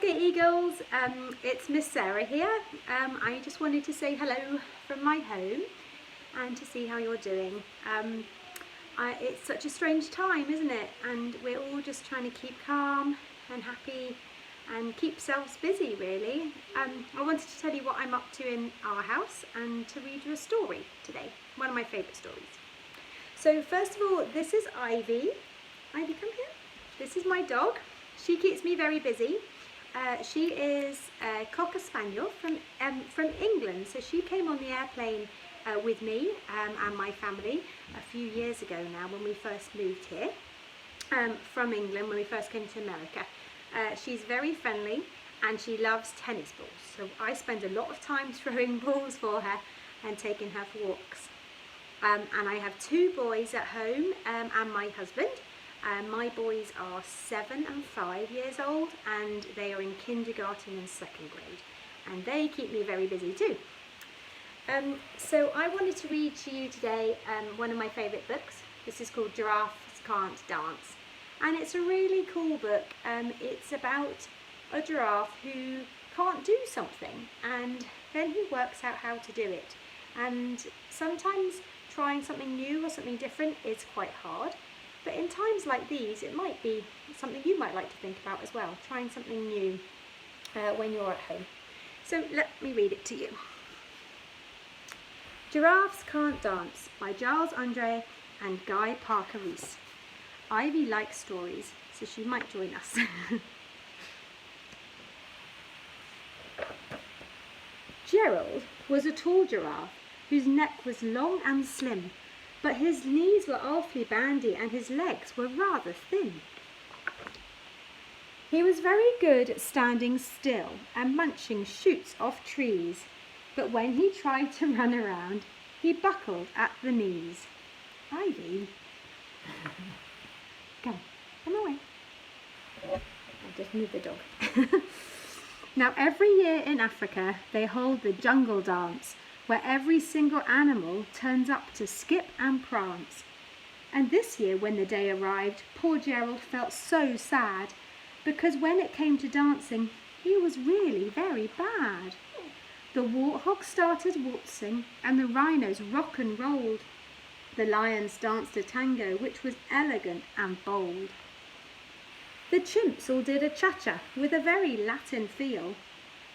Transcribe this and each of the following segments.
Okay, Eagles, it's Miss Sarah here. I just wanted to say hello from my home and to see how you're doing. It's such a strange time, isn't it? And we're all just trying to keep calm and happy and keep ourselves busy, really. I wanted to tell you what I'm up to in our house and to read you a story today, one of my favourite stories. So first of all, this is Ivy. Ivy, come here. This is my dog. She keeps me very busy. She is a Cocker Spaniel from England, so she came on the airplane with me and my family a few years ago now when we first moved here from England, when we first came to America. She's very friendly and she loves tennis balls, so I spend a lot of time throwing balls for her and taking her for walks. And I have two boys at home and my husband. My boys are 7 and 5 years old and they are in kindergarten and second grade, and they keep me very busy too. So I wanted to read to you today one of my favourite books. This is called Giraffes Can't Dance, and it's a really cool book. It's about a giraffe who can't do something and then he works out how to do it, and sometimes trying something new or something different is quite hard. But in times like these, it might be something you might like to think about as well, trying something new when you're at home. So let me read it to you. Giraffes Can't Dance by Giles Andre and Guy Parker Rees. Ivy likes stories, so she might join us. Gerald was a tall giraffe whose neck was long and slim, but his knees were awfully bandy and his legs were rather thin. He was very good at standing still and munching shoots off trees, but when he tried to run around, he buckled at the knees. Ivy, come away. I just moved the dog. Now every year in Africa they hold the jungle dance, where every single animal turns up to skip and prance. And this year when the day arrived, poor Gerald felt so sad, because when it came to dancing, he was really very bad. The warthogs started waltzing and the rhinos rock and rolled. The lions danced a tango which was elegant and bold. The chimps all did a cha-cha with a very Latin feel,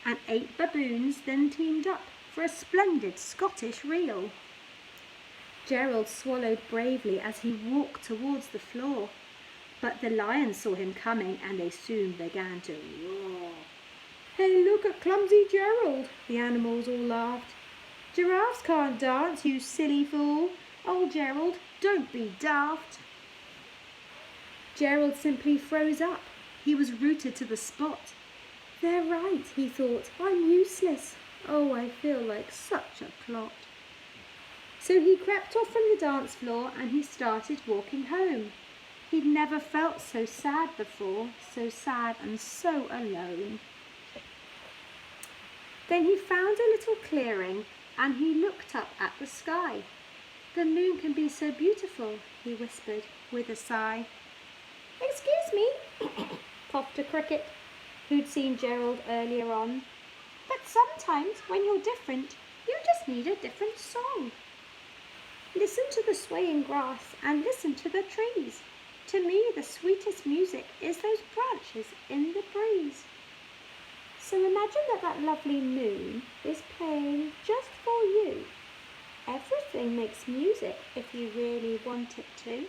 and 8 baboons then teamed up for a splendid Scottish reel. Gerald swallowed bravely as he walked towards the floor, but the lions saw him coming and they soon began to roar. Hey, look at clumsy Gerald, the animals all laughed. Giraffes can't dance, you silly fool. Oh, Gerald, don't be daft. Gerald simply froze up. He was rooted to the spot. They're right, he thought, I'm useless. Oh, I feel like such a clot. So he crept off from the dance floor and he started walking home. He'd never felt so sad before, so sad and so alone. Then he found a little clearing and he looked up at the sky. The moon can be so beautiful, he whispered with a sigh. Excuse me, puffed a cricket, who'd seen Gerald earlier on. But sometimes, when you're different, you just need a different song. Listen to the swaying grass and listen to the trees. To me, the sweetest music is those branches in the breeze. So imagine that lovely moon is playing just for you. Everything makes music if you really want it to.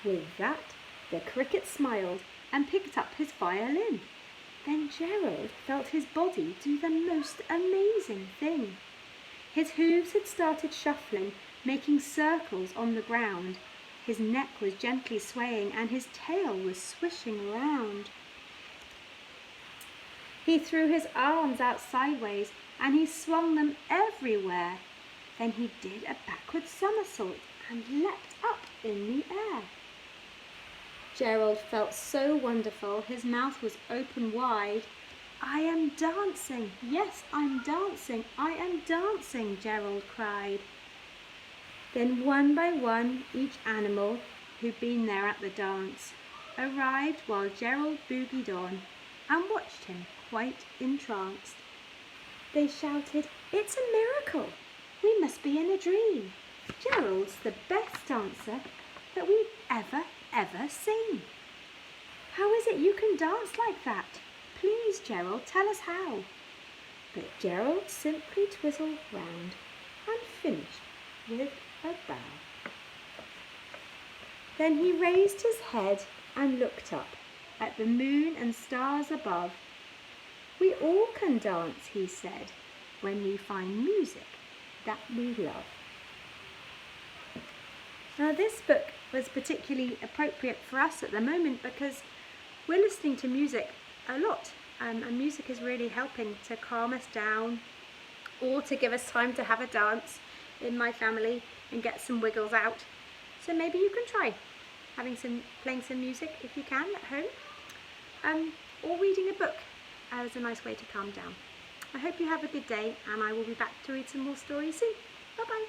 With that, the cricket smiled and picked up his violin. Then Gerald felt his body do the most amazing thing. His hooves had started shuffling, making circles on the ground. His neck was gently swaying and his tail was swishing around. He threw his arms out sideways and he swung them everywhere. Then he did a backward somersault and leapt up in the air. Gerald felt so wonderful, his mouth was open wide. I am dancing, yes, I'm dancing, I am dancing, Gerald cried. Then one by one, each animal who'd been there at the dance arrived while Gerald boogied on. and watched him quite entranced. They shouted, "It's a miracle! We must be in a dream. Gerald's the best dancer that we've ever seen. How is it you can dance like that? Please, Gerald, tell us how." But Gerald simply twizzled round and finished with a bow. Then he raised his head and looked up at the moon and stars above. "We all can dance," he said, "when we find music that we love." Now this book was particularly appropriate for us at the moment because we're listening to music a lot, and music is really helping to calm us down or to give us time to have a dance in my family and get some wiggles out. So maybe you can try playing some music if you can at home, or reading a book as a nice way to calm down. I hope you have a good day, and I will be back to read some more stories soon. Bye bye.